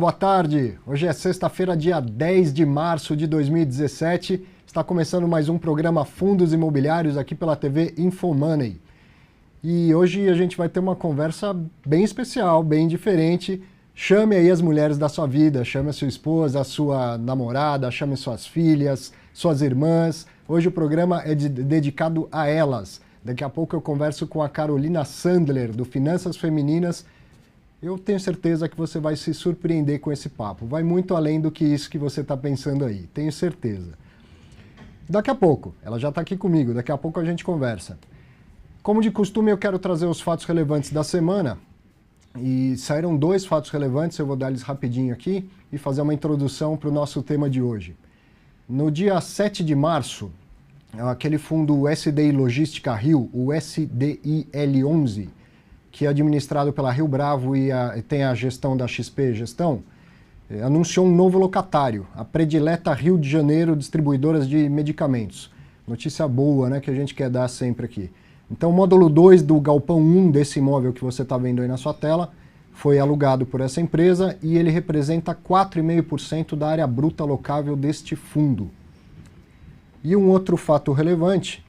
boa tarde. Hoje é sexta-feira, dia 10 de março de 2017. Está começando mais um programa Fundos Imobiliários aqui pela TV Infomoney. E hoje a gente vai ter uma conversa bem especial, bem diferente. Chame aí as mulheres da sua vida, chame a sua esposa, a sua namorada, chame suas filhas, suas irmãs. Hoje o programa é dedicado a elas. Daqui a pouco eu converso com a Carolina Sandler, do Finanças Femininas. Eu tenho certeza que você vai se surpreender com esse papo. Vai muito além do que isso que você está pensando aí, tenho certeza. Daqui a pouco, ela já está aqui comigo, daqui a pouco a gente conversa. Como de costume, eu quero trazer os fatos relevantes da semana. E saíram 2 fatos relevantes, eu vou dar eles rapidinho aqui e fazer uma introdução para o nosso tema de hoje. No dia 7 de março, aquele fundo SDI Logística Rio, o SDIL11, que é administrado pela Rio Bravo e tem a gestão da XP Gestão, anunciou um novo locatário, a predileta Rio de Janeiro Distribuidoras de Medicamentos. Notícia boa, né, que a gente quer dar sempre aqui. Então o módulo 2 do galpão 1 desse imóvel que você está vendo aí na sua tela foi alugado por essa empresa e ele representa 4,5% da área bruta locável deste fundo. E um outro fato relevante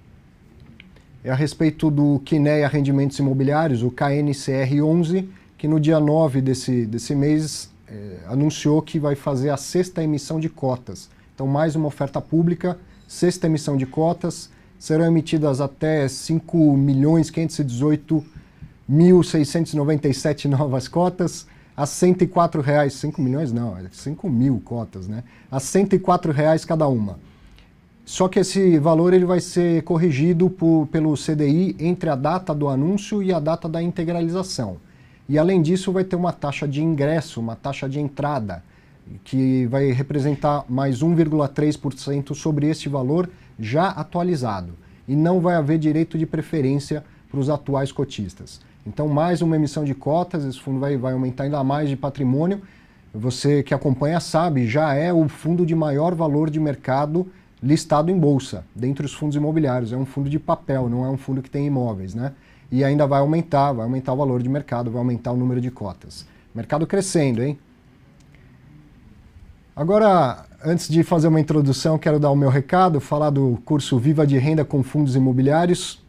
é a respeito do Quineia Rendimentos Imobiliários, o KNCR11, que no dia 9 desse mês anunciou que vai fazer a 6ª emissão de cotas. Então mais uma oferta pública, 6ª emissão de cotas, serão emitidas até 5.518.697 novas cotas, a R$ 104, 5 milhões não, 5 mil cotas, né? A R$ 104 cada uma. Só que esse valor ele vai ser corrigido pelo CDI entre a data do anúncio e a data da integralização. E além disso vai ter uma taxa de ingresso, uma taxa de entrada, que vai representar mais 1,3% sobre este valor já atualizado. E não vai haver direito de preferência para os atuais cotistas. Então mais uma emissão de cotas, esse fundo vai aumentar ainda mais de patrimônio. Você que acompanha sabe, já é o fundo de maior valor de mercado listado em bolsa, dentre os fundos imobiliários. É um fundo de papel, não é um fundo que tem imóveis, né? E ainda vai aumentar o valor de mercado, vai aumentar o número de cotas. Mercado crescendo, hein? Agora, antes de fazer uma introdução, quero dar o meu recado, falar do curso Viva de Renda com Fundos Imobiliários.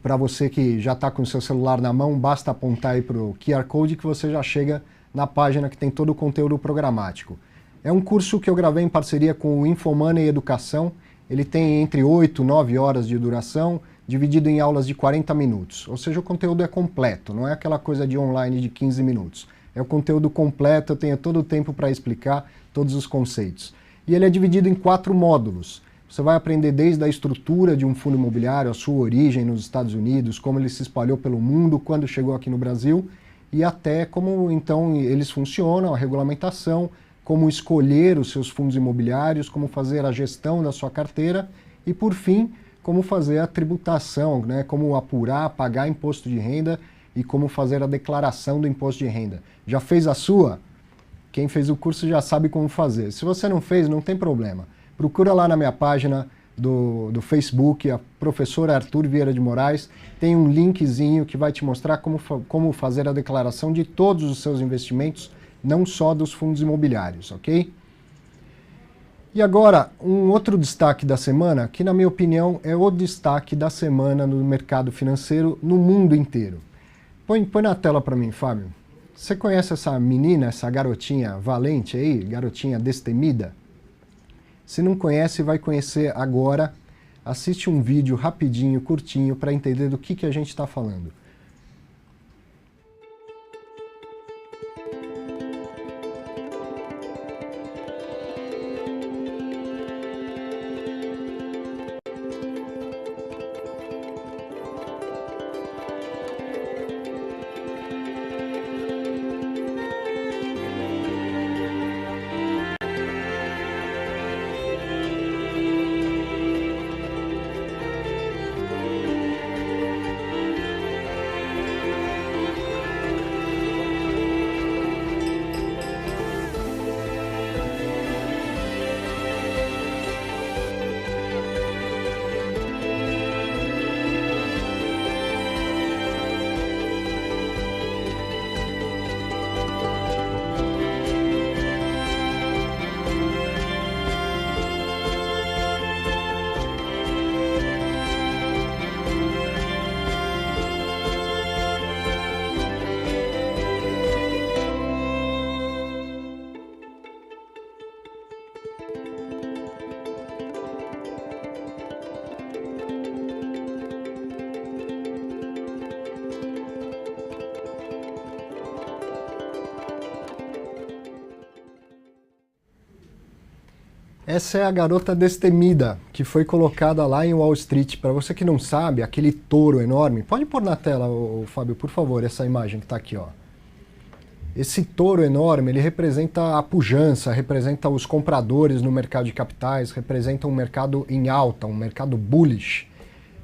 Para você que já está com o seu celular na mão, basta apontar aí para o QR Code que você já chega na página que tem todo o conteúdo programático. É um curso que eu gravei em parceria com o Infomoney Educação. Ele tem entre 8 e 9 horas de duração, dividido em aulas de 40 minutos. Ou seja, o conteúdo é completo, não é aquela coisa de online de 15 minutos. É o conteúdo completo, eu tenho todo o tempo para explicar todos os conceitos. E ele é dividido em 4 módulos. Você vai aprender desde a estrutura de um fundo imobiliário, a sua origem nos Estados Unidos, como ele se espalhou pelo mundo, quando chegou aqui no Brasil, e até como então eles funcionam, a regulamentação, como escolher os seus fundos imobiliários, como fazer a gestão da sua carteira e, por fim, como fazer a tributação, né? Como apurar, pagar imposto de renda e como fazer a declaração do imposto de renda. Já fez a sua? Quem fez o curso já sabe como fazer. Se você não fez, não tem problema. Procura lá na minha página do Facebook, a professora Arthur Vieira de Moraes, tem um linkzinho que vai te mostrar como fazer a declaração de todos os seus investimentos, não só dos fundos imobiliários, ok? E agora, um outro destaque da semana, que na minha opinião é o destaque da semana no mercado financeiro no mundo inteiro. Põe na tela para mim, Fábio. Você conhece essa menina, essa garotinha valente aí, garotinha destemida? Se não conhece, vai conhecer agora. Assiste um vídeo rapidinho, curtinho, para entender do que a gente está falando. Essa é a garota destemida, que foi colocada lá em Wall Street. Para você que não sabe, aquele touro enorme... Pode pôr na tela, Fábio, por favor, essa imagem que está aqui, ó. Esse touro enorme, ele representa a pujança, representa os compradores no mercado de capitais, representa um mercado em alta, um mercado bullish.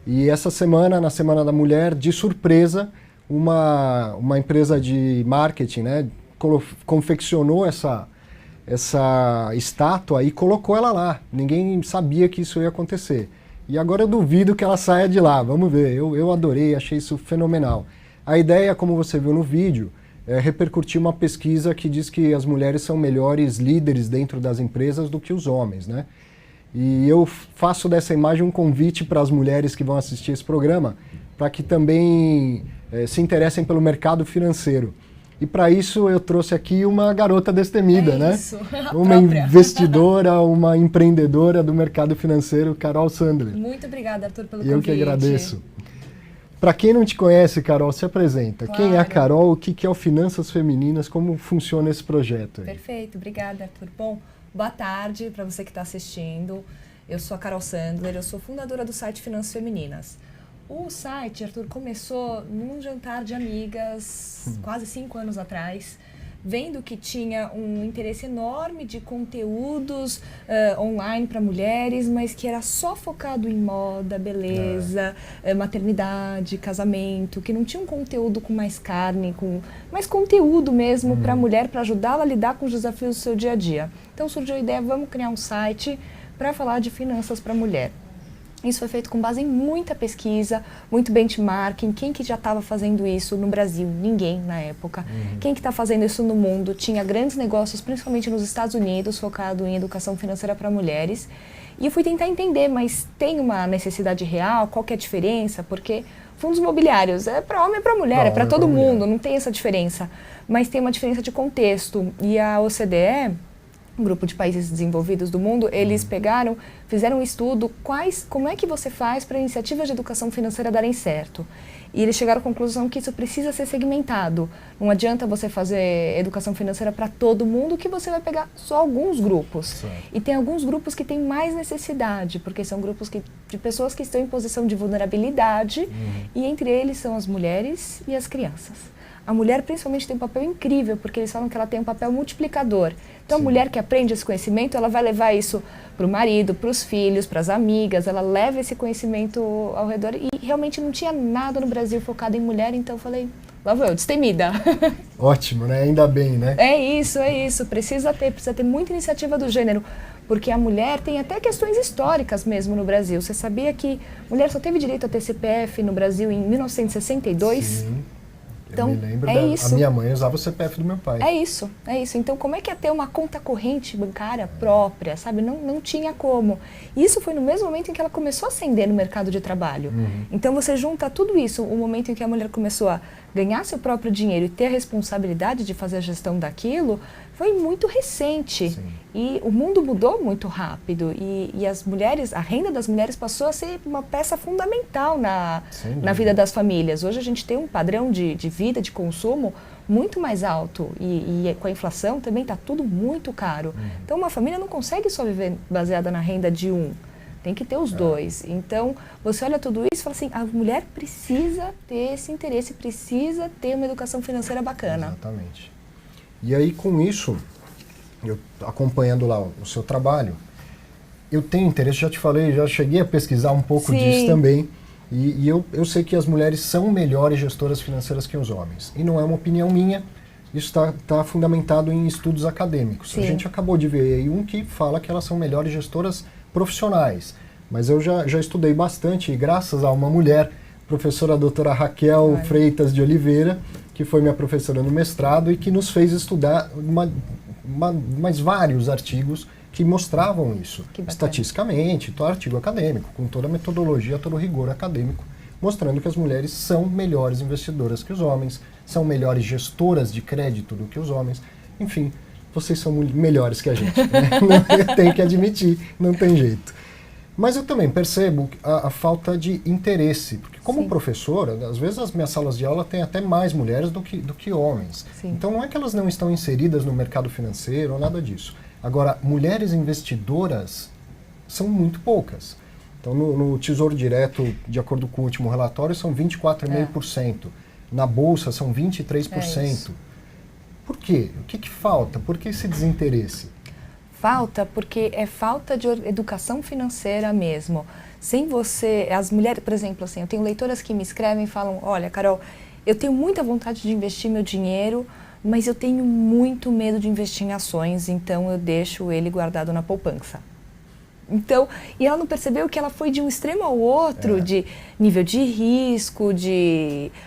E essa semana, na Semana da Mulher, de surpresa, uma empresa de marketing, né, confeccionou essa estátua e colocou ela lá. Ninguém sabia que isso ia acontecer. E agora eu duvido que ela saia de lá. Vamos ver. Eu adorei, achei isso fenomenal. A ideia, como você viu no vídeo, é repercutir uma pesquisa que diz que as mulheres são melhores líderes dentro das empresas do que os homens, né? E eu faço dessa imagem um convite para as mulheres que vão assistir esse programa, para que também se interessem pelo mercado financeiro. E para isso eu trouxe aqui uma garota destemida, né? Uma investidora, uma empreendedora do mercado financeiro, Carol Sandler. Muito obrigada, Arthur, pelo convite. Eu que agradeço. Para quem não te conhece, Carol, se apresenta. Claro. Quem é a Carol, o que é o Finanças Femininas, como funciona esse projeto aí? Perfeito, obrigada, Arthur. Bom, boa tarde para você que está assistindo. Eu sou a Carol Sandler, eu sou fundadora do site Finanças Femininas. O site, Arthur, começou num jantar de amigas, quase 5 anos atrás, vendo que tinha um interesse enorme de conteúdos online para mulheres, mas que era só focado em moda, beleza, maternidade, casamento, que não tinha um conteúdo com mais carne, com mais conteúdo mesmo para a mulher, para ajudá-la a lidar com os desafios do seu dia a dia. Então surgiu a ideia, vamos criar um site para falar de finanças para a mulher. Isso foi feito com base em muita pesquisa, muito benchmarking. Quem que já estava fazendo isso no Brasil? Ninguém na época. Quem que está fazendo isso no mundo? Tinha grandes negócios, principalmente nos Estados Unidos, focado em educação financeira para mulheres. E eu fui tentar entender, mas tem uma necessidade real? Qual que é a diferença? Porque fundos imobiliários é para homem e para mulher, é para todo mundo, não tem essa diferença. Mas tem uma diferença de contexto. E a OCDE, um grupo de países desenvolvidos do mundo, eles fizeram um estudo como é que você faz para iniciativas de educação financeira darem certo. E eles chegaram à conclusão que isso precisa ser segmentado. Não adianta você fazer educação financeira para todo mundo, que você vai pegar só alguns grupos. Certo. E tem alguns grupos que têm mais necessidade, porque são grupos de pessoas que estão em posição de vulnerabilidade, e entre eles são as mulheres e as crianças. A mulher principalmente tem um papel incrível, porque eles falam que ela tem um papel multiplicador. Então a mulher que aprende esse conhecimento, ela vai levar isso para o marido, para os filhos, para as amigas, ela leva esse conhecimento ao redor. E realmente não tinha nada no Brasil focado em mulher, então eu falei, lá vou eu, destemida. Ótimo, né? Ainda bem, né? É isso. Precisa ter muita iniciativa do gênero. Porque a mulher tem até questões históricas mesmo no Brasil. Você sabia que a mulher só teve direito a ter CPF no Brasil em 1962? Sim. Então, eu me lembro isso. A minha mãe usava o CPF do meu pai. É isso. Então, como é que é ter uma conta corrente bancária própria, sabe? Não tinha como. Isso foi no mesmo momento em que ela começou a ascender no mercado de trabalho. Então, você junta tudo isso, o momento em que a mulher começou a ganhar seu próprio dinheiro e ter a responsabilidade de fazer a gestão daquilo, foi muito recente. Sim. E o mundo mudou muito rápido. E as mulheres, a renda das mulheres passou a ser uma peça fundamental na vida das famílias. Hoje a gente tem um padrão de vida, de consumo muito mais alto. E com a inflação também está tudo muito caro. Então uma família não consegue só viver baseada na renda de um. Tem que ter os dois. Então, você olha tudo isso e fala assim, a mulher precisa ter esse interesse, precisa ter uma educação financeira bacana. Exatamente. E aí, com isso, eu acompanhando lá o seu trabalho, eu tenho interesse, já te falei, já cheguei a pesquisar um pouco disso também, e eu sei que as mulheres são melhores gestoras financeiras que os homens. E não é uma opinião minha, isso está fundamentado em estudos acadêmicos. Sim. A gente acabou de ver aí um que fala que elas são melhores gestoras profissionais, mas eu já estudei bastante, e graças a uma mulher, professora doutora Raquel Freitas de Oliveira, que foi minha professora no mestrado e que nos fez estudar mais vários artigos que mostravam isso, estatisticamente, todo artigo acadêmico, com toda a metodologia, todo o rigor acadêmico, mostrando que as mulheres são melhores investidoras que os homens, são melhores gestoras de crédito do que os homens, enfim, vocês são melhores que a gente, né? Tem que admitir, não tem jeito. Mas eu também percebo a falta de interesse, porque como professora, às vezes as minhas salas de aula têm até mais mulheres do que homens. Sim. Então não é que elas não estão inseridas no mercado financeiro ou nada disso. Agora, mulheres investidoras são muito poucas. Então, no Tesouro Direto, de acordo com o último relatório, são 24,5%. Na Bolsa, são 23%. Por quê? O que falta? Por que esse desinteresse? Falta porque é falta de educação financeira mesmo. Sem você... As mulheres, por exemplo, assim, eu tenho leitoras que me escrevem e falam, olha, Carol, eu tenho muita vontade de investir meu dinheiro, mas eu tenho muito medo de investir em ações, então eu deixo ele guardado na poupança. Então, e ela não percebeu que ela foi de um extremo ao outro, de nível de risco,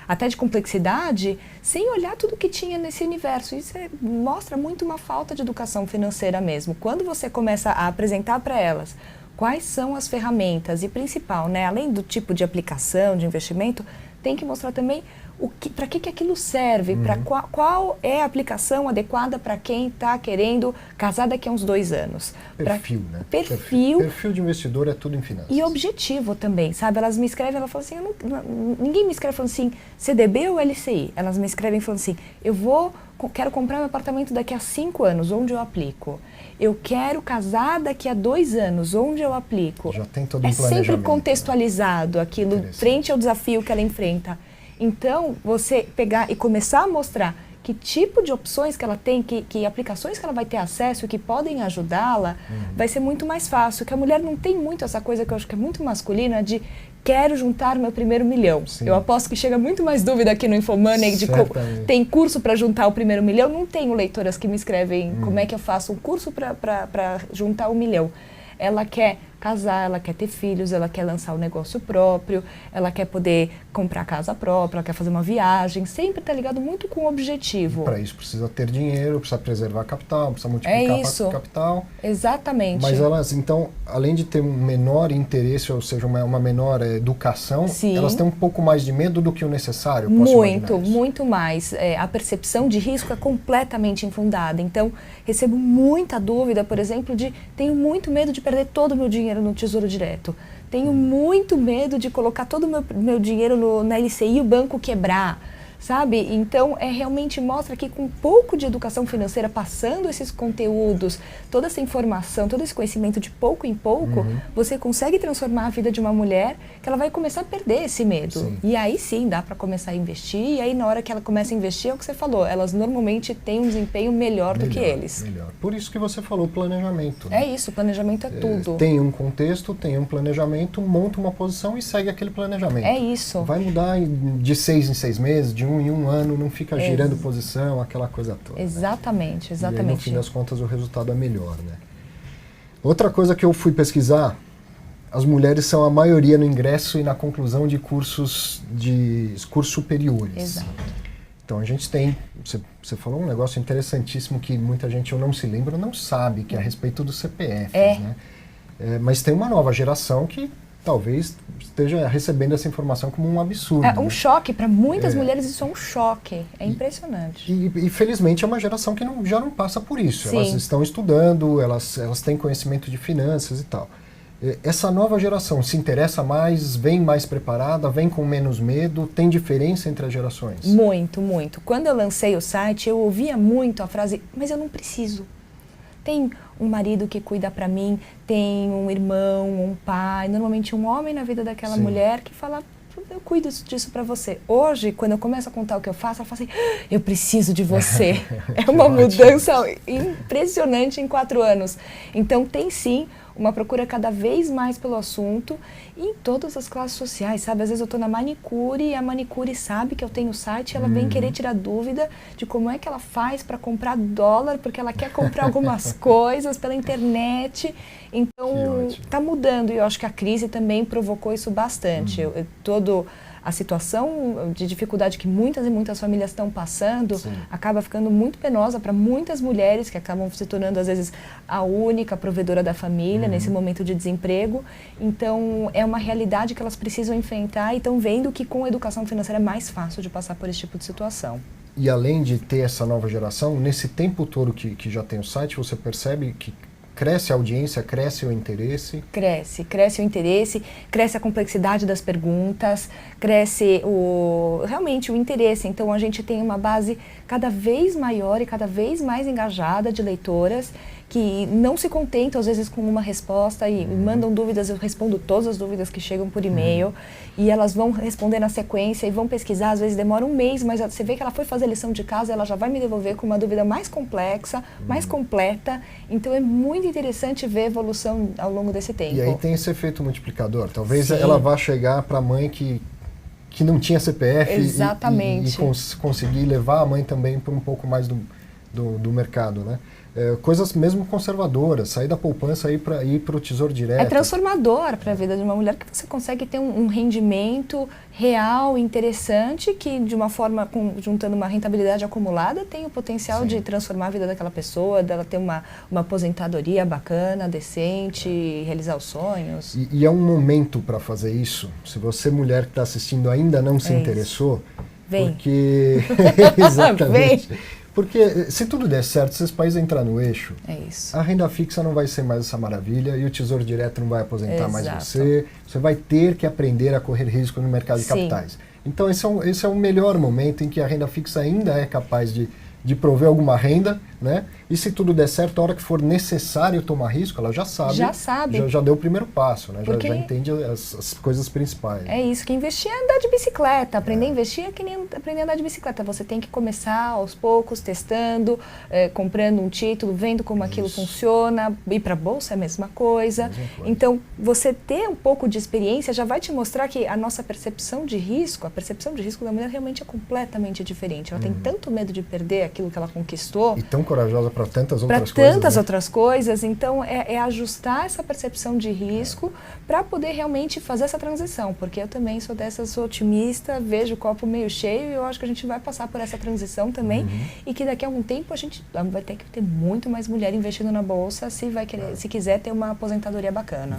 até de complexidade, sem olhar tudo que tinha nesse universo. Isso mostra muito uma falta de educação financeira mesmo. Quando você começa a apresentar para elas quais são as ferramentas e principal, né, além do tipo de aplicação, de investimento, tem que mostrar também para que aquilo serve, para qual é a aplicação adequada para quem está querendo casar daqui a uns 2 anos. Perfil, né? Perfil de investidor é tudo em finanças. E objetivo também, sabe? Elas me escrevem, elas falam assim, ninguém me escreve falando assim, CDB ou LCI? Elas me escrevem falando assim, quero comprar meu apartamento daqui a 5 anos, onde eu aplico? Eu quero casar daqui a 2 anos, onde eu aplico? Já tem todo um planejamento. É sempre contextualizado aquilo, frente ao desafio que ela enfrenta. Então, você pegar e começar a mostrar que tipo de opções que ela tem, que aplicações que ela vai ter acesso, que podem ajudá-la, vai ser muito mais fácil. Que a mulher não tem muito essa coisa que eu acho que é muito masculina de quero juntar meu primeiro milhão. Sim. Eu aposto que chega muito mais dúvida aqui no Infomoney de tem curso para juntar o primeiro milhão. Não tenho leitoras que me escrevem como é que eu faço um curso para juntar 1 milhão. Ela quer casar, ela quer ter filhos, ela quer lançar o negócio próprio, ela quer poder comprar casa própria, ela quer fazer uma viagem, sempre está ligado muito com o objetivo. Para isso precisa ter dinheiro, precisa preservar capital, precisa multiplicar capital. Exatamente. Mas elas, então, além de ter um menor interesse, ou seja, uma menor educação, sim, elas têm um pouco mais de medo do que o necessário? Muito mais. A percepção de risco é completamente infundada. Então, recebo muita dúvida, por exemplo, tenho muito medo de perder todo o meu dinheiro no Tesouro Direto. Tenho muito medo de colocar todo o meu dinheiro na LCI e o banco quebrar, sabe? Então, realmente mostra que com um pouco de educação financeira, passando esses conteúdos, toda essa informação, todo esse conhecimento de pouco em pouco, você consegue transformar a vida de uma mulher que ela vai começar a perder esse medo. Sim. E aí sim, dá para começar a investir, e aí na hora que ela começa a investir, é o que você falou, elas normalmente têm um desempenho melhor do que eles. Melhor. Por isso que você falou planejamento. Né? É isso, planejamento é tudo. Tem um contexto, tem um planejamento, monta uma posição e segue aquele planejamento. É isso. Vai mudar de 6 em 6 meses, de 1 em 1 ano, não fica girando posição, aquela coisa toda. Exatamente, né? exatamente. E aí, no fim das contas, o resultado é melhor, né? Outra coisa que eu fui pesquisar, as mulheres são a maioria no ingresso e na conclusão de cursos superiores. Exato. Então a gente tem, você falou um negócio interessantíssimo que muita gente ou não se lembra ou não sabe, que é a respeito do CPF, né? Mas tem uma nova geração que talvez esteja recebendo essa informação como um absurdo. É um choque, para muitas mulheres isso é um choque, é impressionante. E felizmente é uma geração que já não passa por isso. Sim. Elas estão estudando, elas têm conhecimento de finanças e tal. Essa nova geração se interessa mais, vem mais preparada, vem com menos medo, tem diferença entre as gerações? Muito, muito. Quando eu lancei o site, eu ouvia muito a frase, mas eu não preciso. Tem um marido que cuida para mim, tem um irmão, um pai, normalmente um homem na vida daquela mulher que fala, eu cuido disso para você. Hoje, quando eu começo a contar o que eu faço, ela fala assim, eu preciso de você. É uma mudança impressionante em 4 anos. Então tem sim uma procura cada vez mais pelo assunto em todas as classes sociais, sabe? Às vezes eu estou na manicure e a manicure sabe que eu tenho o site e ela vem querer tirar dúvida de como é que ela faz para comprar dólar, porque ela quer comprar algumas coisas pela internet. Então, está mudando e eu acho que a crise também provocou isso bastante. Toda a situação de dificuldade que muitas e muitas famílias estão passando acaba ficando muito penosa para muitas mulheres que acabam se tornando, às vezes, a única provedora da família nesse momento de desemprego. Então, é uma realidade que elas precisam enfrentar e estão vendo que com a educação financeira é mais fácil de passar por esse tipo de situação. E além de ter essa nova geração, nesse tempo todo que já tem o site, você percebe que cresce a audiência, cresce o interesse? Cresce o interesse, cresce a complexidade das perguntas, cresce realmente o interesse. Então a gente tem uma base cada vez maior e cada vez mais engajada de leitoras que não se contentam às vezes com uma resposta e mandam dúvidas, eu respondo todas as dúvidas que chegam por e-mail e elas vão responder na sequência e vão pesquisar, às vezes demora um mês, mas você vê que ela foi fazer a lição de casa, ela já vai me devolver com uma dúvida mais complexa, mais completa, então é muito interessante ver a evolução ao longo desse tempo. E aí tem esse efeito multiplicador, talvez ela vá chegar para a mãe que não tinha CPF Exatamente. e conseguir levar a mãe também para um pouco mais do mercado, né? Coisas mesmo conservadoras, sair da poupança e ir para o Tesouro Direto. É transformador para a vida de uma mulher que você consegue ter um rendimento real, interessante, que de uma forma, juntando uma rentabilidade acumulada, tem o potencial de transformar a vida daquela pessoa, dela ter uma aposentadoria bacana, decente, realizar os sonhos. E é um momento para fazer isso. Se você, mulher que está assistindo, ainda não se interessou, vem. Porque... Exatamente. Vem. Porque se tudo der certo, se esse país entrar no eixo, isso. A renda fixa não vai ser mais essa maravilha e o Tesouro Direto não vai aposentar mais você. Você vai ter que aprender a correr risco no mercado de capitais. Então esse é o melhor momento em que a renda fixa ainda é capaz de prover alguma renda, né? E se tudo der certo, a hora que for necessário tomar risco, ela já sabe. Já deu o primeiro passo, né? Já entende as coisas principais. É isso, que investir é andar de bicicleta. Aprender a investir é que nem aprender a andar de bicicleta. Você tem que começar aos poucos, testando, comprando um título, vendo como aquilo funciona. Ir para a bolsa é a mesma coisa. Então, você ter um pouco de experiência já vai te mostrar que a nossa percepção de risco, a percepção de risco da mulher realmente é completamente diferente. Ela tem tanto medo de perder aquilo que ela conquistou. E tão corajosa para tantas outras coisas. Para tantas outras coisas. Então, é ajustar essa percepção de risco para poder realmente fazer essa transição. Porque eu também sou sou otimista, vejo o copo meio cheio e eu acho que a gente vai passar por essa transição também. E que daqui a algum tempo a gente vai ter que ter muito mais mulher investindo na bolsa se quiser ter uma aposentadoria bacana.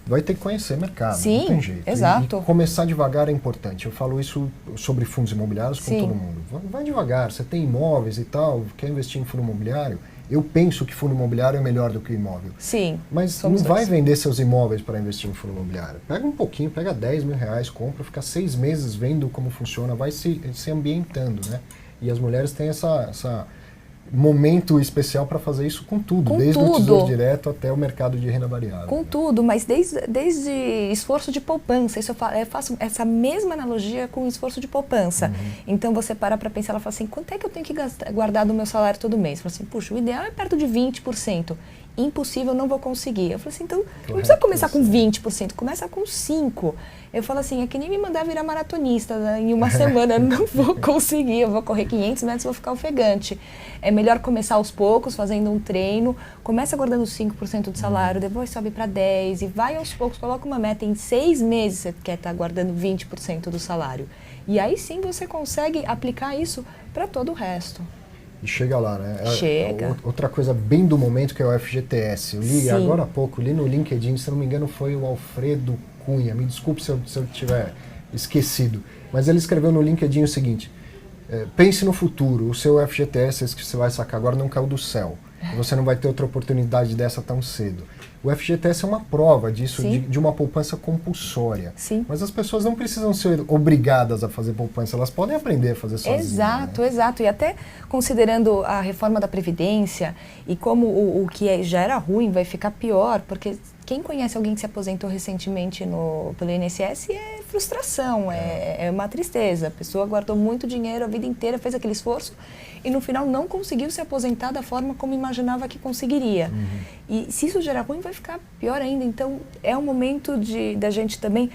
Vai ter que conhecer o mercado, Sim, não tem jeito. Exato. E começar devagar é importante. Eu falo isso sobre fundos imobiliários com todo mundo. Vai devagar, você tem imóveis e tal, quer investir em fundo imobiliário, eu penso que fundo imobiliário é melhor do que imóvel. Sim. Mas não vai vender seus imóveis para investir em fundo imobiliário. Pega um pouquinho, pega 10 mil reais, compra, fica 6 meses vendo como funciona, vai se ambientando, né? E as mulheres têm essa momento especial para fazer isso com tudo, desde o Tesouro Direto até o mercado de renda variável. Com tudo, mas desde esforço de poupança. Isso eu faço essa mesma analogia com o esforço de poupança. Então você para pensar, ela fala assim, quanto é que eu tenho que guardar do meu salário todo mês? Fala assim, puxa, o ideal é perto de 20%. Impossível, não vou conseguir. Eu falei assim, então não precisa começar com 20%, começa com 5%. Eu falo assim, é que nem me mandar virar maratonista, né? Em uma semana eu não vou conseguir, eu vou correr 500 metros e vou ficar ofegante. É melhor começar aos poucos, fazendo um treino, começa guardando 5% do salário, depois sobe para 10% e vai aos poucos, coloca uma meta, em 6 meses você quer estar guardando 20% do salário. E aí sim você consegue aplicar isso para todo o resto. E chega lá, né? Chega. Outra coisa bem do momento que é o FGTS. Eu li agora há pouco, li no LinkedIn, se não me engano foi o Alfredo Cunha, me desculpe se eu tiver esquecido, mas ele escreveu no LinkedIn o seguinte, pense no futuro, o seu FGTS, esse que você vai sacar agora, não caiu do céu, você não vai ter outra oportunidade dessa tão cedo. O FGTS é uma prova disso, de uma poupança compulsória. Sim. Mas as pessoas não precisam ser obrigadas a fazer poupança, elas podem aprender a fazer sozinhas. Exato, né? Exato. E até considerando a reforma da Previdência e como o que já era ruim vai ficar pior, porque quem conhece alguém que se aposentou recentemente pelo INSS é frustração, é uma tristeza. A pessoa guardou muito dinheiro a vida inteira, fez aquele esforço e no final não conseguiu se aposentar da forma como imaginava que conseguiria. E se isso gerar ruim, vai ficar pior ainda. Então, é um momento da gente também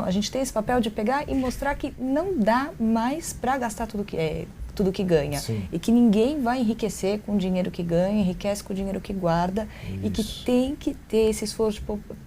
a gente tem esse papel de pegar e mostrar que não dá mais para gastar tudo que ganha. Sim. E que ninguém vai enriquecer com o dinheiro que ganha, enriquece com o dinheiro que guarda. Isso. E que tem que ter esse esforço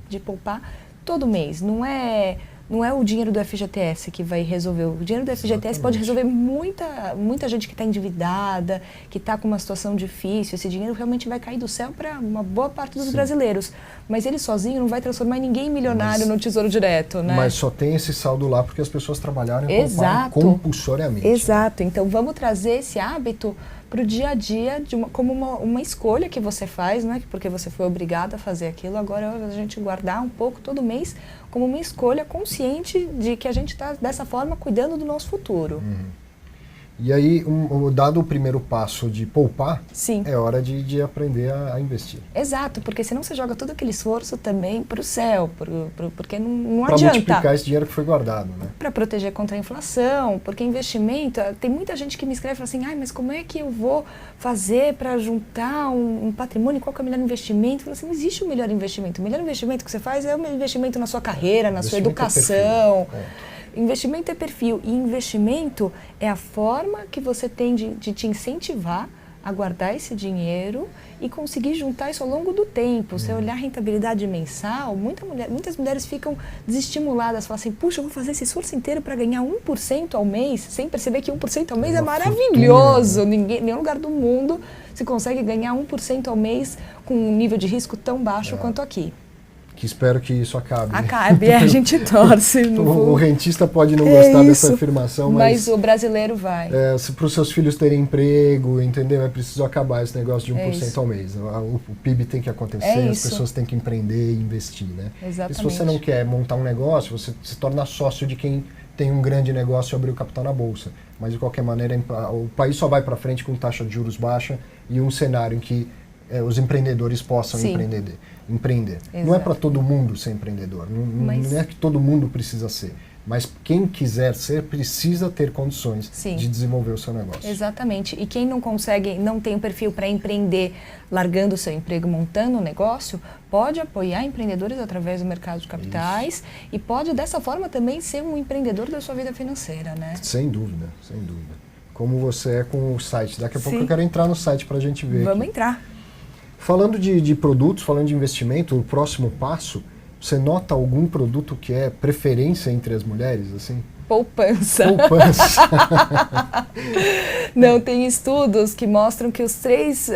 de poupar todo mês. Não é o dinheiro do FGTS que vai resolver. O dinheiro do FGTS pode resolver muita gente que está endividada, que está com uma situação difícil. Esse dinheiro realmente vai cair do céu para uma boa parte dos brasileiros. Mas ele sozinho não vai transformar ninguém em milionário no Tesouro Direto, né? Mas só tem esse saldo lá porque as pessoas trabalharam e pouparam compulsoriamente. Exato. Então vamos trazer esse hábito para o dia a dia como uma escolha que você faz, não é porque você foi obrigado a fazer aquilo. Agora a gente guardar um pouco todo mês como uma escolha consciente de que a gente está dessa forma cuidando do nosso futuro. E aí, dado o primeiro passo de poupar, Sim. é hora de aprender a investir. Exato, porque senão você joga todo aquele esforço também para o céu, porque não Pra adianta. Para multiplicar esse dinheiro que foi guardado, né? Para proteger contra a inflação, porque investimento, tem muita gente que me escreve e fala assim, mas como é que eu vou fazer para juntar um patrimônio, qual que é o melhor investimento? Eu falo assim, não existe o melhor investimento. O melhor investimento que você faz é o investimento na sua carreira, na sua educação. Investimento é perfil, e investimento é a forma que você tem de te incentivar a guardar esse dinheiro e conseguir juntar isso ao longo do tempo. Você olhar a rentabilidade mensal, muitas mulheres ficam desestimuladas, falam assim, puxa, eu vou fazer esse esforço inteiro para ganhar 1% ao mês, sem perceber que 1% ao mês é maravilhoso. Fortuna, né? Nenhum lugar do mundo se consegue ganhar 1% ao mês com um nível de risco tão baixo quanto aqui. Que espero que isso acabe. Acabe, a gente torce. O rentista pode não gostar dessa afirmação, mas o brasileiro vai. Se para os seus filhos terem emprego, entendeu? É preciso acabar esse negócio de 1% ao mês. O PIB tem que acontecer, as pessoas têm que empreender e investir, né? Exatamente. E se você não quer montar um negócio, você se torna sócio de quem tem um grande negócio e abrir o capital na bolsa. Mas, de qualquer maneira, o país só vai para frente com taxa de juros baixa e um cenário em que os empreendedores possam empreender. Exato. Não é para todo mundo ser empreendedor, não é que todo mundo precisa ser, mas quem quiser ser precisa ter condições de desenvolver o seu negócio. Exatamente, e quem não consegue, não tem um perfil para empreender, largando o seu emprego, montando um negócio, pode apoiar empreendedores através do mercado de capitais e pode dessa forma também ser um empreendedor da sua vida financeira, né? Sem dúvida, sem dúvida. Como você é com o site. Daqui a pouco eu quero entrar no site para a gente ver. Vamos entrar. Falando de produtos, falando de investimento, o próximo passo, você nota algum produto que é preferência entre as mulheres, assim? Poupança. Poupança. Não, tem estudos que mostram que os três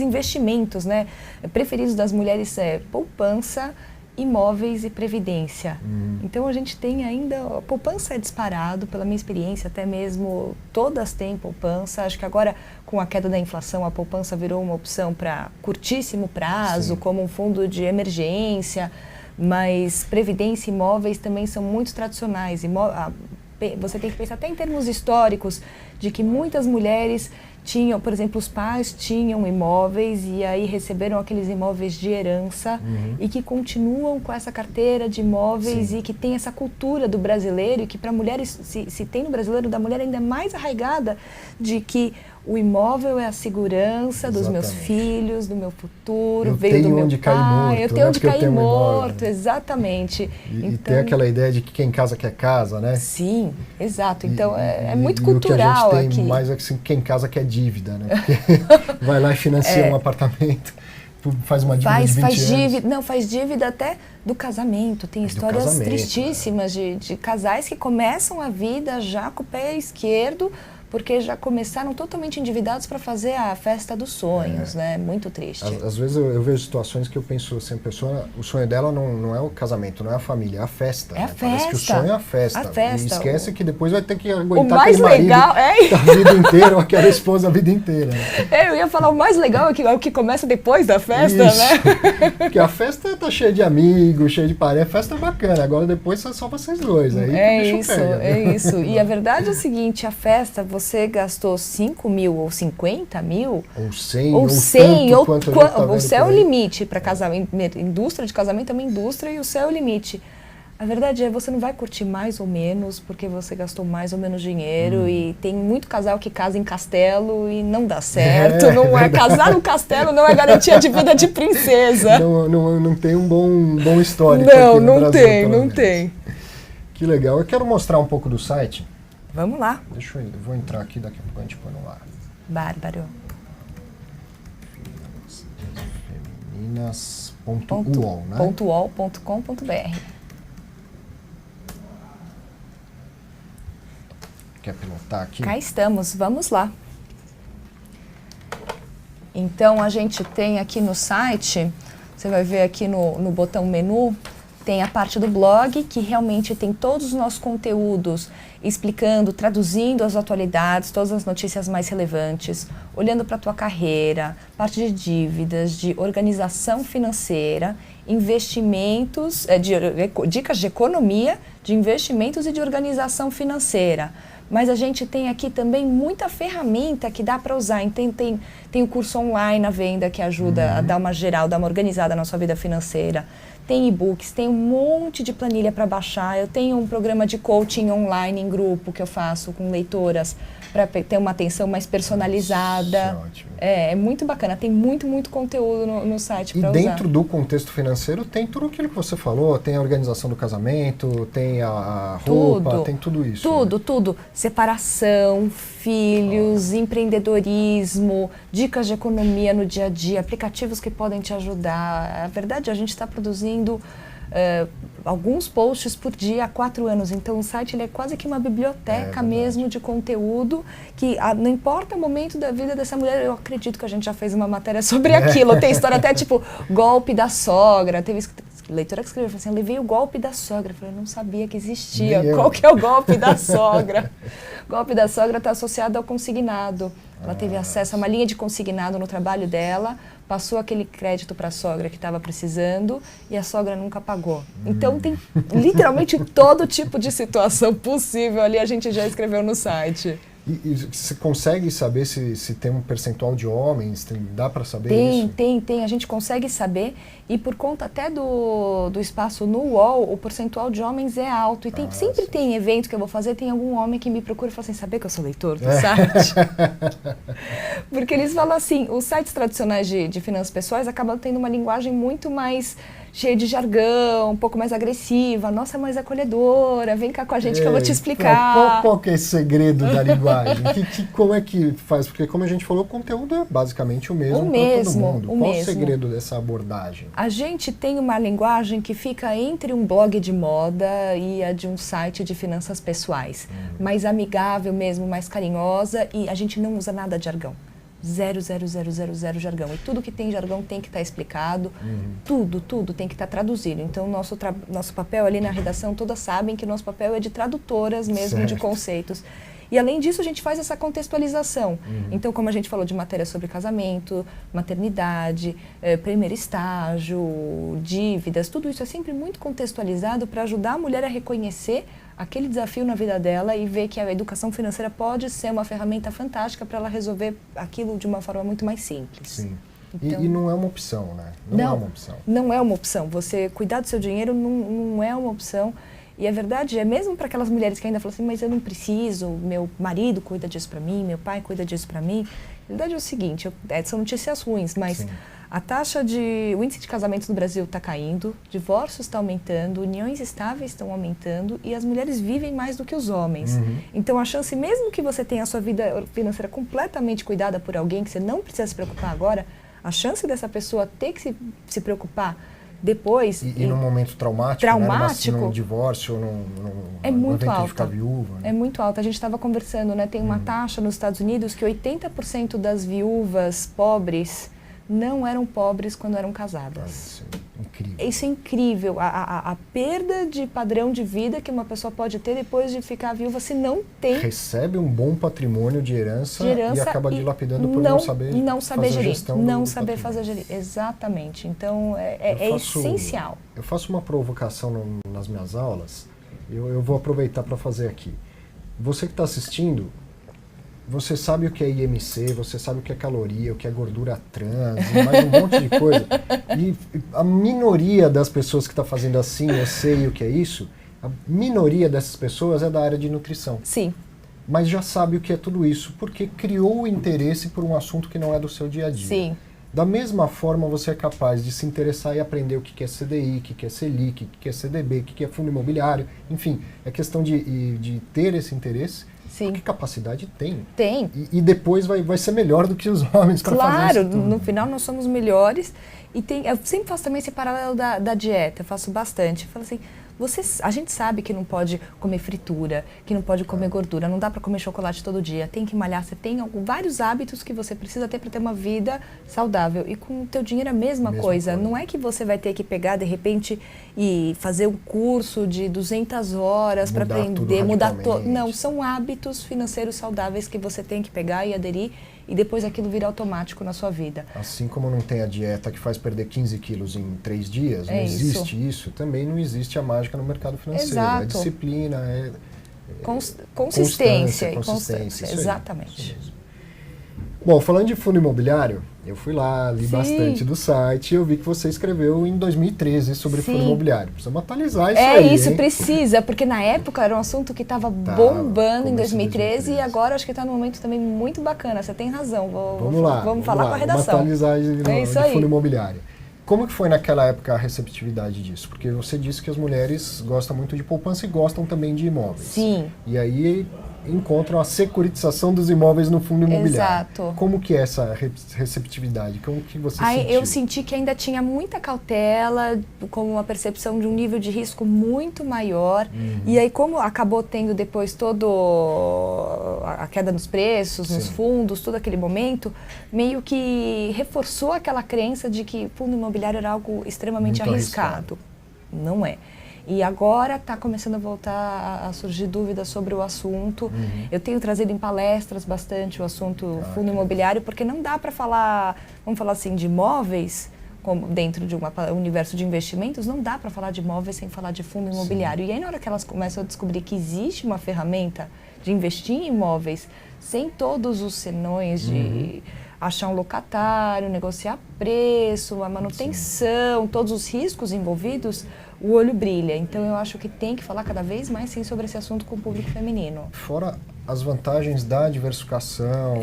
investimentos, né, preferidos das mulheres é poupança, imóveis e previdência. Então a gente tem ainda, a poupança é disparado, pela minha experiência, até mesmo todas têm poupança. Acho que agora com a queda da inflação a poupança virou uma opção para curtíssimo prazo, como um fundo de emergência, mas previdência e imóveis também são muito tradicionais. Você tem que pensar até em termos históricos, de que muitas mulheres tinham, por exemplo, os pais tinham imóveis e aí receberam aqueles imóveis de herança e que continuam com essa carteira de imóveis e que tem essa cultura do brasileiro e que para mulheres, se tem no brasileiro da mulher ainda é mais arraigada de que o imóvel é a segurança dos meus filhos, do meu futuro, veio do meu pai, eu tenho onde cair morto, exatamente. E tem aquela ideia de que quem casa quer casa, né? Sim, exato. Então é muito cultural aqui. O que a gente tem mais é que quem casa quer dívida, né? Porque vai lá e financia um apartamento, faz uma dívida de 20 anos. Faz dívida até do casamento. Tem histórias tristíssimas de casais que começam a vida já com o pé esquerdo, porque já começaram totalmente endividados para fazer a festa dos sonhos, né? Muito triste. Às vezes eu vejo situações que eu penso assim, a pessoa, o sonho dela não é o casamento, não é a família, é a festa. É a festa. Parece que o sonho é a festa. E esquece que depois vai ter que aguentar o mais aquele legal marido a vida inteira, ou aquela esposa a vida inteira. Né? Eu ia falar, o mais legal é o que começa depois da festa, né? Porque a festa tá cheia de amigos, cheia de parentes, a festa é bacana, agora depois é só vocês dois. Aí é isso. E a verdade é o seguinte, a festa, você gastou 5 mil ou 50 mil... Ou 100, o céu é o limite para casamento. Indústria de casamento é uma indústria e o céu é o limite. A verdade é, você não vai curtir mais ou menos porque você gastou mais ou menos dinheiro e tem muito casal que casa em castelo e não dá certo. Casar no castelo não é garantia de vida de princesa. Não tem um bom histórico não tem. Que legal. Eu quero mostrar um pouco do site. Vamos lá. Eu vou entrar aqui, daqui a pouco a gente põe no ar. Bárbaro. Femininas.uol, né? .uol.com.br. Quer pilotar aqui? Cá estamos, vamos lá. Então, a gente tem aqui no site, você vai ver aqui no botão menu, tem a parte do blog, que realmente tem todos os nossos conteúdos explicando, traduzindo as atualidades, todas as notícias mais relevantes, olhando para a tua carreira, parte de dívidas, de organização financeira, investimentos, dicas de economia, de investimentos e de organização financeira. mas a gente tem aqui também muita ferramenta que dá para usar. Então, tem o curso online à venda que ajuda a dar uma geral, dar uma organizada na sua vida financeira. Tem e-books, tem um monte de planilha para baixar. Eu tenho um programa de coaching online em grupo que eu faço com leitoras para ter uma atenção mais personalizada. Ótimo. É muito bacana. Tem muito conteúdo no site para usar. E dentro do contexto financeiro tem tudo aquilo que você falou. Tem a organização do casamento, tem a roupa, tem tudo isso. Tudo. Separação, filhos, empreendedorismo, dicas de economia no dia a dia, aplicativos que podem te ajudar. A verdade, a gente está produzindo alguns posts por dia há 4 anos. Então o site ele é quase que uma biblioteca mesmo de conteúdo que não importa o momento da vida dessa mulher, eu acredito que a gente já fez uma matéria sobre aquilo. Tem história até tipo golpe da sogra. Teve leitora que escreveu assim, eu levei o golpe da sogra. Eu falei, eu não sabia que existia. Qual que é o golpe da sogra? O golpe da sogra está associado ao consignado. Ela teve acesso a uma linha de consignado no trabalho dela, passou aquele crédito para a sogra que estava precisando e a sogra nunca pagou. Então tem literalmente todo tipo de situação possível ali, a gente já escreveu no site. E você consegue saber se tem um percentual de homens? Dá para saber isso? Tem. A gente consegue saber e por conta até do espaço no UOL, o percentual de homens é alto. E sempre tem evento que eu vou fazer, tem algum homem que me procura e fala assim, saber que eu sou leitor do site? Porque eles falam assim, os sites tradicionais de finanças pessoais acabam tendo uma linguagem muito mais cheia de jargão, um pouco mais agressiva, nossa, mais acolhedora, vem cá com a gente que eu vou te explicar. Qual que é esse segredo da linguagem? Como é que faz? Porque como a gente falou, o conteúdo é basicamente o mesmo para todo mundo. Qual o segredo dessa abordagem? A gente tem uma linguagem que fica entre um blog de moda e a de um site de finanças pessoais. Mais amigável mesmo, mais carinhosa, e a gente não usa nada de jargão. 0 jargão. E tudo que tem jargão tem que estar explicado, tudo tem que estar traduzido. Então, nosso papel ali na redação, todas sabem que nosso papel é de tradutoras mesmo de conceitos. E além disso, a gente faz essa contextualização. Então, como a gente falou de matéria sobre casamento, maternidade, primeiro estágio, dívidas, tudo isso é sempre muito contextualizado para ajudar a mulher a reconhecer aquele desafio na vida dela e ver que a educação financeira pode ser uma ferramenta fantástica para ela resolver aquilo de uma forma muito mais simples. Sim. Então, e não é uma opção, né? Não é uma opção. Não é uma opção. Você cuidar do seu dinheiro não é uma opção. E a verdade é, mesmo para aquelas mulheres que ainda falam assim, mas eu não preciso, meu marido cuida disso para mim, meu pai cuida disso para mim. A verdade é o seguinte, são notícias ruins, mas o índice de casamentos no Brasil está caindo, divórcios estão aumentando, uniões estáveis estão aumentando e as mulheres vivem mais do que os homens. Então a chance, mesmo que você tenha a sua vida financeira completamente cuidada por alguém, que você não precisa se preocupar agora, a chance dessa pessoa ter que se preocupar depois... E num momento traumático, né? Num divórcio, é muito alta. De ficar viúva. Né? É muito alta. A gente estava conversando, né? Tem uma taxa nos Estados Unidos que 80% das viúvas pobres não eram pobres quando eram casadas. Incrível. Isso é incrível. A perda de padrão de vida que uma pessoa pode ter depois de ficar viúva, se não tem... Recebe um bom patrimônio de herança e acaba dilapidando por não saber gerir. Gestão não saber fazer gerir. Exatamente. Então, é essencial. Eu faço uma provocação nas minhas aulas. Eu vou aproveitar para fazer aqui. Você que está assistindo, você sabe o que é IMC, você sabe o que é caloria, o que é gordura trans, mais um monte de coisa. E a minoria das pessoas que está fazendo assim, eu sei o que é isso, a minoria dessas pessoas é da área de nutrição. Sim. Mas já sabe o que é tudo isso, porque criou o interesse por um assunto que não é do seu dia a dia. Sim. Da mesma forma, você é capaz de se interessar e aprender o que é CDI, o que é Selic, o que é CDB, o que é fundo imobiliário, enfim, é questão de ter esse interesse. Sim. Que capacidade tem? Tem. E depois vai ser melhor do que os homens para fazer isso. Claro, no final nós somos melhores. E eu sempre faço também esse paralelo da dieta, eu faço bastante. Eu falo assim, a gente sabe que não pode comer fritura, que não pode comer gordura, não dá para comer chocolate todo dia, tem que malhar, você tem vários hábitos que você precisa ter para ter uma vida saudável. E com o teu dinheiro é a mesma coisa. Não é que você vai ter que pegar, de repente, e fazer um curso de 200 horas para aprender, mudar tudo. Não, são hábitos financeiros saudáveis que você tem que pegar e aderir e depois aquilo vira automático na sua vida. Assim como não tem a dieta que faz perder 15 quilos em 3 dias, não existe isso, também não existe a mágica no mercado financeiro. Exato. É disciplina, Consistência. Isso Exatamente. Aí, isso mesmo. Bom, falando de fundo imobiliário, eu fui lá, li Sim. bastante do site e eu vi que você escreveu em 2013 sobre Sim. fundo imobiliário. Precisamos atualizar isso É aí, isso, hein? precisa, porque na época era um assunto que estava bombando em 2013 e agora acho que está num momento também muito bacana. Você tem razão, vamos falar com a redação. Vamos atualizar de fundo aí. imobiliário. Como que foi naquela época a receptividade disso? Porque você disse que as mulheres gostam muito de poupança e gostam também de imóveis. Sim. E aí encontram a securitização dos imóveis no fundo imobiliário. Exato. Como que é essa receptividade? Como que você sentiu? Eu senti que ainda tinha muita cautela, com uma percepção de um nível de risco muito maior. E aí, como acabou tendo depois a queda nos preços, nos fundos, todo aquele momento, meio que reforçou aquela crença de que fundo imobiliário era algo extremamente muito arriscado. Não é. E agora está começando a voltar a surgir dúvidas sobre o assunto. Eu tenho trazido em palestras bastante o assunto fundo imobiliário, porque não dá para falar, vamos falar assim, de imóveis, como dentro de um universo de investimentos, não dá para falar de imóveis sem falar de fundo imobiliário. E aí, na hora que elas começam a descobrir que existe uma ferramenta de investir em imóveis, sem todos os senões de achar um locatário, negociar preço, a manutenção, todos os riscos envolvidos, o olho brilha. Então eu acho que tem que falar cada vez mais sim sobre esse assunto com o público feminino. Fora as vantagens da diversificação,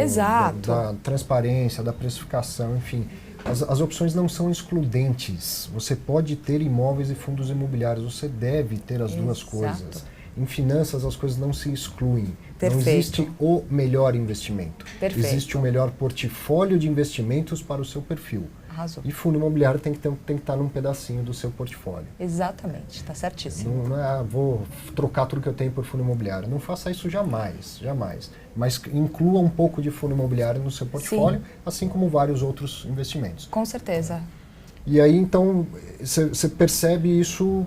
da transparência, da precificação, enfim. As opções não são excludentes. Você pode ter imóveis e fundos imobiliários, você deve ter as duas coisas. Em finanças as coisas não se excluem. Perfeito. Não existe o melhor investimento. Perfeito. Existe o melhor portfólio de investimentos para o seu perfil. Arrasou. E fundo imobiliário tem que estar num pedacinho do seu portfólio. Exatamente, está certíssimo. Não é, vou trocar tudo que eu tenho por fundo imobiliário. Não faça isso jamais, jamais. Mas inclua um pouco de fundo imobiliário no seu portfólio, assim como vários outros investimentos. Com certeza. E aí, então, você percebe isso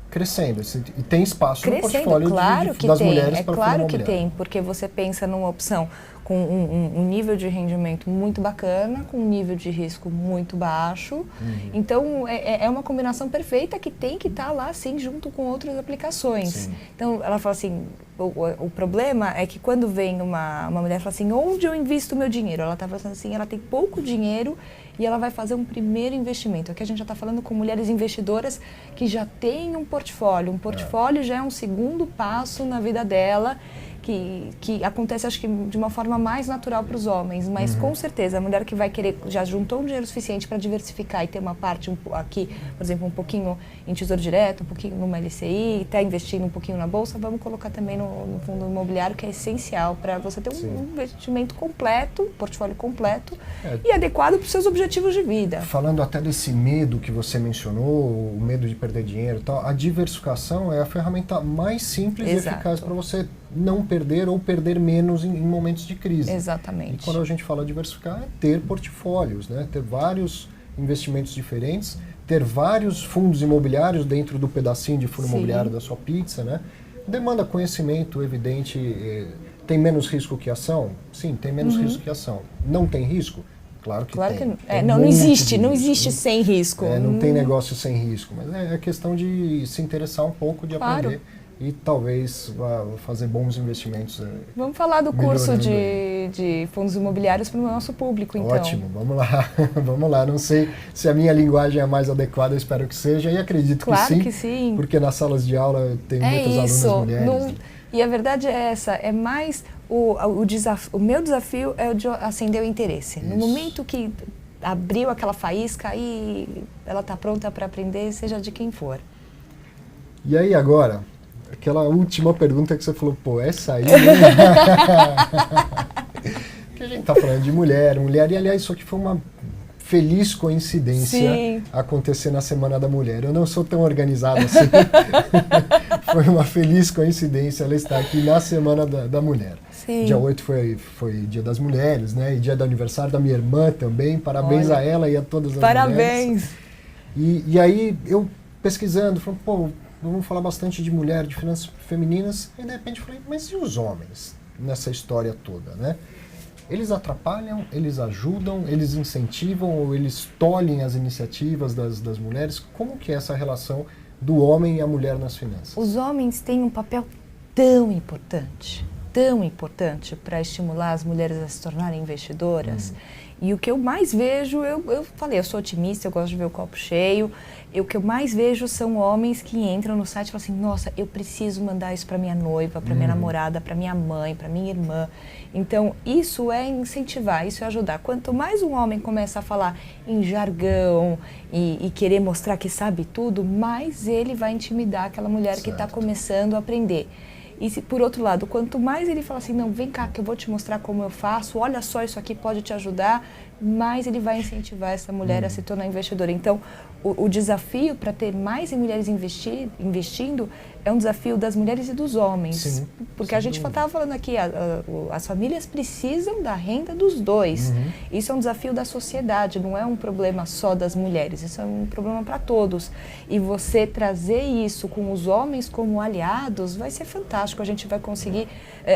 crescendo. E tem espaço no portfólio das mulheres para fundo imobiliário. Claro que tem, porque você pensa numa opção com um nível de rendimento muito bacana, com um nível de risco muito baixo. Então, é uma combinação perfeita que tem que estar lá, sim, junto com outras aplicações. Sim. Então, ela fala assim, o problema é que quando vem uma mulher e fala assim, onde eu invisto o meu dinheiro? Ela está falando assim, ela tem pouco dinheiro e ela vai fazer um primeiro investimento. Aqui a gente já está falando com mulheres investidoras que já têm um portfólio. Um portfólio já é um segundo passo na vida dela, que acontece, acho que, de uma forma mais natural para os homens. Mas, com certeza, a mulher que vai querer, já juntou um dinheiro suficiente para diversificar e ter uma parte aqui, por exemplo, um pouquinho em tesouro direto, um pouquinho numa LCI, está investindo um pouquinho na bolsa, vamos colocar também no fundo imobiliário, que é essencial para você ter um investimento completo, portfólio completo e adequado para os seus objetivos de vida. Falando até desse medo que você mencionou, o medo de perder dinheiro e tal, a diversificação é a ferramenta mais simples e eficaz para você não perder ou perder menos em momentos de crise. Exatamente. E quando a gente fala diversificar, é ter portfólios, né? Ter vários investimentos diferentes, ter vários fundos imobiliários dentro do pedacinho de fundo imobiliário da sua pizza, né? Demanda conhecimento, evidente. Tem menos risco que ação? Sim, tem menos risco que ação. Não tem risco? Claro que tem. Não existe sem risco. Não tem negócio sem risco, mas é questão de se interessar um pouco, de aprender. E talvez fazer bons investimentos. Vamos falar do curso de fundos imobiliários para o nosso público, então. Ótimo, vamos lá. Vamos lá. Não sei se a minha linguagem é a mais adequada, eu espero que seja, e acredito que sim. Porque nas salas de aula eu tenho muitas alunas mulheres. E a verdade é essa, é mais o meu desafio é o de acender o interesse. No momento que abriu aquela faísca, aí ela está pronta para aprender, seja de quem for. E aí agora, aquela última pergunta que você falou, essa aí... que a gente está falando de mulher, e aliás isso aqui foi uma feliz coincidência acontecer na Semana da Mulher. Eu não sou tão organizado assim. Foi uma feliz coincidência ela estar aqui na Semana da Mulher. Sim. Dia 8 foi Dia das Mulheres, né? E dia do aniversário da minha irmã também. Parabéns a ela e a todas as mulheres. Parabéns! E aí eu pesquisando, falei, vamos falar bastante de mulher, de finanças femininas. E de repente falei, mas e os homens nessa história toda, né? Eles atrapalham, eles ajudam, eles incentivam ou eles tolhem as iniciativas das mulheres? Como que é essa relação do homem e a mulher nas finanças? Os homens têm um papel tão importante para estimular as mulheres a se tornarem investidoras. E o que eu mais vejo, eu falei, eu sou otimista, eu gosto de ver o copo cheio. O que eu mais vejo são homens que entram no site e falam assim, nossa, eu preciso mandar isso para minha noiva, para minha namorada, para minha mãe, para minha irmã. Então, isso é incentivar, isso é ajudar. Quanto mais um homem começa a falar em jargão e querer mostrar que sabe tudo, mais ele vai intimidar aquela mulher que está começando a aprender. E por outro lado, quanto mais ele fala assim, não, vem cá que eu vou te mostrar como eu faço, olha só, isso aqui pode te ajudar, mais ele vai incentivar essa mulher a se tornar investidora. Então, o desafio para ter mais mulheres investindo é um desafio das mulheres e dos homens. Sim, porque a gente estava falando aqui, as famílias precisam da renda dos dois. Isso é um desafio da sociedade, não é um problema só das mulheres, isso é um problema para todos. E você trazer isso com os homens como aliados vai ser fantástico. A gente vai conseguir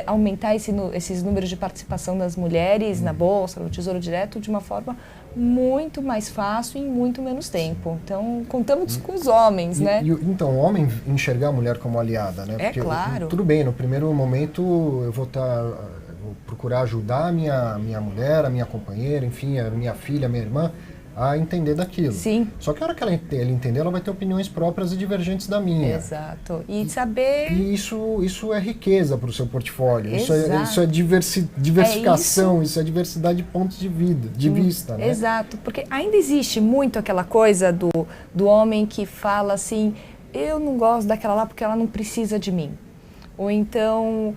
aumentar esses números de participação das mulheres na Bolsa, no Tesouro Direto, de uma forma muito mais fácil e em muito menos tempo. Então, contamos com os homens, né? Então, o homem enxergar a mulher como aliada, né? Porque, claro. Tudo bem, no primeiro momento eu vou procurar ajudar a minha mulher, a minha companheira, enfim, a minha filha, a minha irmã, a entender daquilo. Sim. Só que a hora que ele entender, ela vai ter opiniões próprias e divergentes da minha. Exato. E saber... E isso é riqueza para o seu portfólio. Exato. Isso é diversificação, isso é diversidade de pontos de vista, né? Exato. Porque ainda existe muito aquela coisa do homem que fala assim, eu não gosto daquela lá porque ela não precisa de mim. Ou então,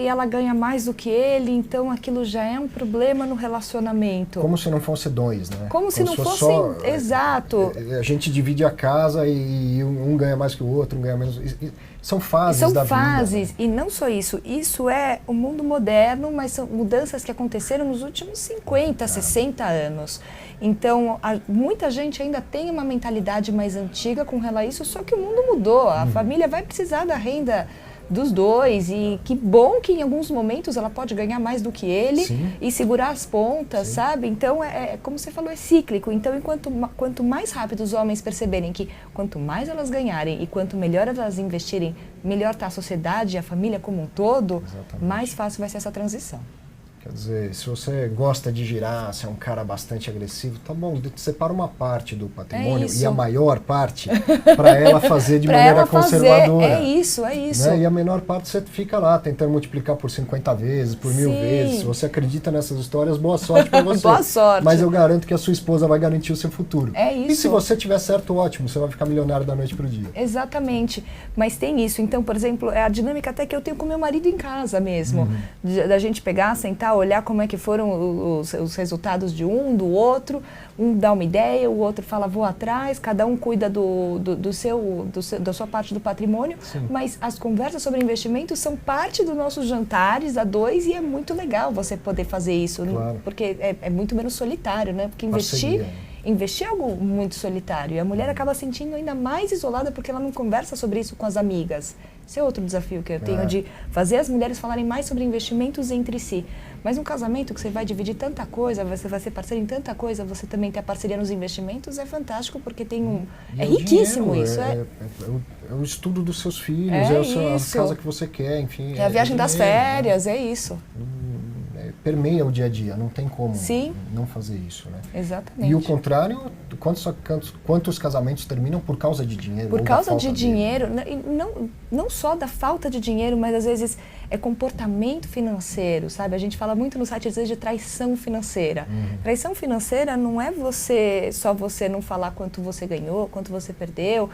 ela ganha mais do que ele, então aquilo já é um problema no relacionamento. Como se não fosse dois, né? Como se não fossem... Exato. A gente divide a casa e um ganha mais que o outro, um ganha menos... São fases da vida. São fases, e não só isso. Isso é o mundo moderno, mas são mudanças que aconteceram nos últimos 50, 60 anos. Então, muita gente ainda tem uma mentalidade mais antiga com relação a isso, só que o mundo mudou. A família vai precisar da renda dos dois, e que bom que em alguns momentos ela pode ganhar mais do que ele. Sim. E segurar as pontas, sim, sabe? Então, como você falou, é cíclico. Então, quanto mais rápido os homens perceberem que quanto mais elas ganharem e quanto melhor elas investirem, melhor está a sociedade e a família como um todo, exatamente, mais fácil vai ser essa transição. Quer dizer, se você gosta de girar, se é um cara bastante agressivo, tá bom, separa uma parte do patrimônio e a maior parte para ela fazer de maneira conservadora. É isso. Né? E a menor parte você fica lá tentando multiplicar por 50 vezes, por 1000 vezes. Se você acredita nessas histórias, boa sorte para você. Boa sorte. Mas eu garanto que a sua esposa vai garantir o seu futuro. É isso. E se você tiver certo, ótimo, você vai ficar milionário da noite pro dia. Exatamente. Mas tem isso. Então, por exemplo, é a dinâmica até que eu tenho com meu marido em casa mesmo. Da gente pegar, sentar, olhar como é que foram os resultados de um, do outro, um dá uma ideia, o outro fala vou atrás, cada um cuida da sua parte do patrimônio. Sim. Mas as conversas sobre investimentos são parte dos nossos jantares a dois, e é muito legal você poder fazer isso, claro, porque é muito menos solitário, né? Porque investir é algo muito solitário, e a mulher acaba sentindo ainda mais isolada porque ela não conversa sobre isso com as amigas. Esse é outro desafio que eu tenho, de fazer as mulheres falarem mais sobre investimentos entre si. Mas um casamento que você vai dividir tanta coisa, você vai ser parceiro em tanta coisa, você também ter a parceria nos investimentos, é fantástico, porque tem é riquíssimo dinheiro, isso. É o estudo dos seus filhos, a casa que você quer, enfim. É a viagem das férias, é isso. Permeia o dia a dia, não tem como não fazer isso, né? Exatamente. E o contrário, quantos casamentos terminam por causa de dinheiro? Por causa de dinheiro, não só da falta de dinheiro, mas às vezes é comportamento financeiro, sabe? A gente fala muito no site às vezes de traição financeira. Traição financeira não é só você não falar quanto você ganhou, quanto você perdeu,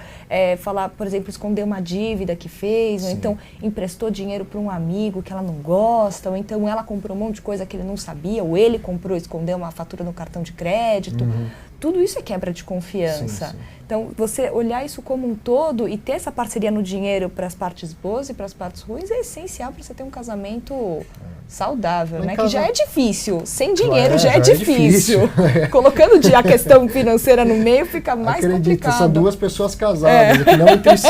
falar, por exemplo, esconder uma dívida que fez, ou então emprestou dinheiro para um amigo que ela não gosta, ou então ela comprou um monte de coisa que ele não sabia, ou ele comprou, escondeu uma fatura no cartão de crédito. Tudo isso é quebra de confiança. Sim. Então, você olhar isso como um todo e ter essa parceria no dinheiro para as partes boas e para as partes ruins é essencial para você ter um casamento saudável, né? Que já é difícil. Sem dinheiro já é difícil. Colocando a questão financeira no meio fica mais complicado. São duas pessoas casadas, que não entre si.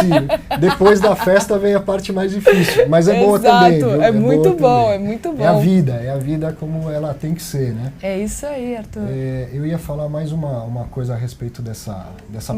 Depois da festa vem a parte mais difícil. Mas é boa também. Viu? É muito bom, é muito bom. É a vida como ela tem que ser, né? É isso aí, Arthur. Eu ia falar mais uma coisa a respeito dessa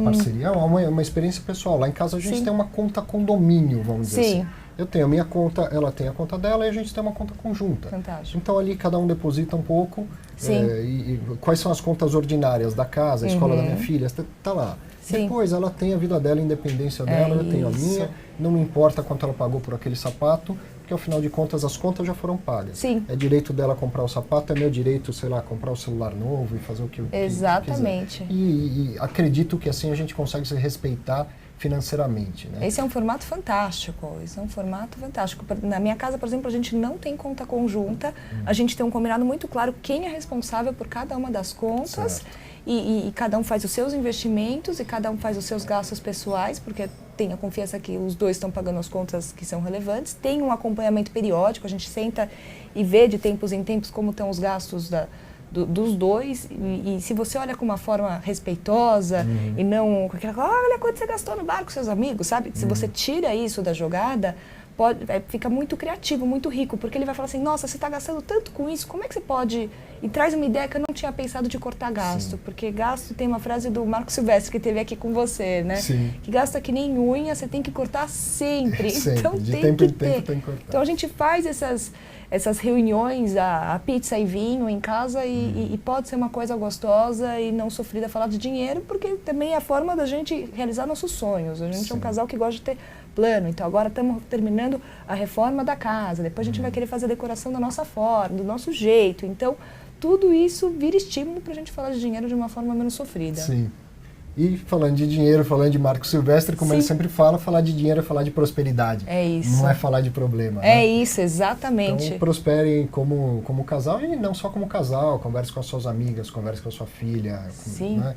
parceria. É uma experiência pessoal. Lá em casa a gente tem uma conta condomínio, vamos dizer assim. Eu tenho a minha conta, ela tem a conta dela e a gente tem uma conta conjunta. Fantástico. Então ali cada um deposita um pouco. Sim. E quais são as contas ordinárias da casa, a escola da minha filha, tá lá. Sim. Depois ela tem a vida dela, a independência dela, eu tenho a minha. Não me importa quanto ela pagou por aquele sapato, porque afinal de contas as contas já foram pagas. Sim. É direito dela comprar o sapato, é meu direito, sei lá, comprar o celular novo e fazer o que eu Exatamente. quiser. E acredito que assim a gente consegue se respeitar financeiramente, né? Esse é um formato fantástico, Na minha casa, por exemplo, a gente não tem conta conjunta, a gente tem um combinado muito claro quem é responsável por cada uma das contas e cada um faz os seus investimentos e cada um faz os seus gastos pessoais, porque tem a confiança que os dois estão pagando as contas que são relevantes. Tem um acompanhamento periódico, a gente senta e vê de tempos em tempos como estão os gastos dos dois, e se você olha com uma forma respeitosa e não com aquela, olha quanto você gastou no bar com seus amigos, sabe? Se você tira isso da jogada, fica muito criativo, muito rico, porque ele vai falar assim, nossa, você está gastando tanto com isso, como é que você pode... E traz uma ideia que eu não tinha pensado de cortar gasto, porque gasto, tem uma frase do Marco Silvestre que teve aqui com você, né? Sim. Que gasta que nem unha, você tem que cortar sempre. Sempre. Então De tem tempo que em tempo ter. tem que cortar. Então a gente faz essas reuniões, a pizza e vinho em casa e pode ser uma coisa gostosa e não sofrida falar de dinheiro, porque também é a forma da gente realizar nossos sonhos. A gente é um casal que gosta de ter plano, então agora estamos terminando a reforma da casa, depois a gente vai querer fazer a decoração da nossa forma, do nosso jeito, então tudo isso vira estímulo para a gente falar de dinheiro de uma forma menos sofrida. Sim. E falando de dinheiro, falando de Marco Silvestre, como ele sempre fala, falar de dinheiro é falar de prosperidade. É isso. Não é falar de problema. É né? isso, exatamente. Então prosperem como casal e não só como casal, converse com as suas amigas, converse com a sua filha. Sim. Né?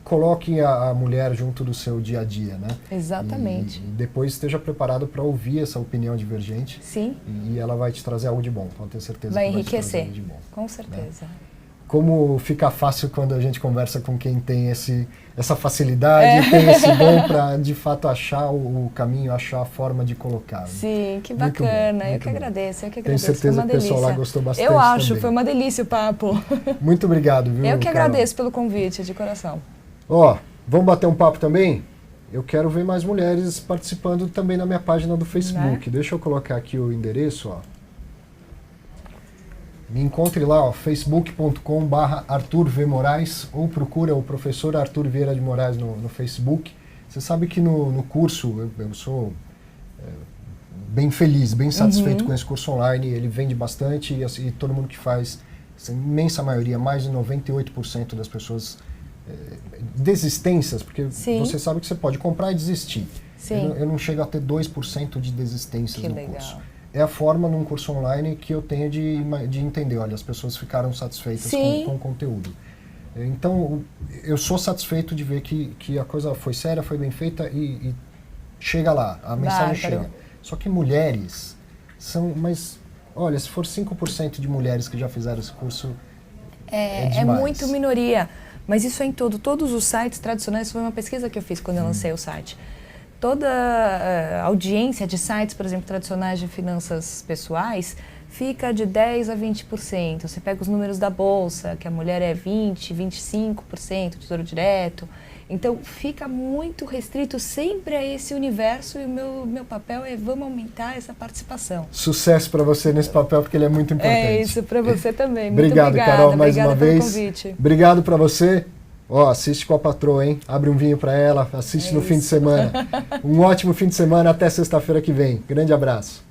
Coloque a mulher junto do seu dia a dia, né? Exatamente. E depois esteja preparado para ouvir essa opinião divergente. Sim. E ela vai te trazer algo de bom, pode ter certeza. Vai que enriquecer, vai te trazer algo de bom, com certeza. Né? Como fica fácil quando a gente conversa com quem tem essa facilidade, tem esse dom para de fato achar o caminho, achar a forma de colocar. Sim, que Muito bacana. bom, eu que bom. agradeço, Tenho certeza que o pessoal lá gostou bastante. Eu acho, também. foi uma delícia o papo. Muito obrigado, viu, Eu que Carol? agradeço pelo convite, de coração. Ó, vamos bater um papo também? Eu quero ver mais mulheres participando também na minha página do Facebook. Né? Deixa eu colocar aqui o endereço, ó. Me encontre lá, facebook.com/Arthur V. Moraes, ou procura o professor Arthur Vieira de Moraes no Facebook. Você sabe que no curso eu sou bem feliz, bem satisfeito com esse curso online. Ele vende bastante e todo mundo que faz, essa imensa maioria, mais de 98% das pessoas, desistências, porque você sabe que você pode comprar e desistir. Eu não chego a ter 2% de desistências no curso. É a forma num curso online que eu tenho de entender, olha, as pessoas ficaram satisfeitas com o conteúdo. Então, eu sou satisfeito de ver que a coisa foi séria, foi bem feita e chega lá, a mensagem chega. Só que mulheres são, mas olha, se for 5% de mulheres que já fizeram esse curso, é demais. É muito minoria, mas isso é em todos os sites tradicionais. Foi uma pesquisa que eu fiz quando eu lancei o site. Toda a audiência de sites, por exemplo, tradicionais de finanças pessoais, fica de 10% a 20%. Você pega os números da Bolsa, que a mulher é 20%, 25%, Tesouro Direto. Então, fica muito restrito sempre a esse universo e o meu papel é vamos aumentar essa participação. Sucesso para você nesse papel, porque ele é muito importante. É isso, para você também. Obrigado, muito obrigada, Carol, mais uma vez. Convite. Obrigado para você. Ó, assiste com a patroa, hein? Abre um vinho para ela, assiste no fim de semana. Um ótimo fim de semana, até sexta-feira que vem. Grande abraço.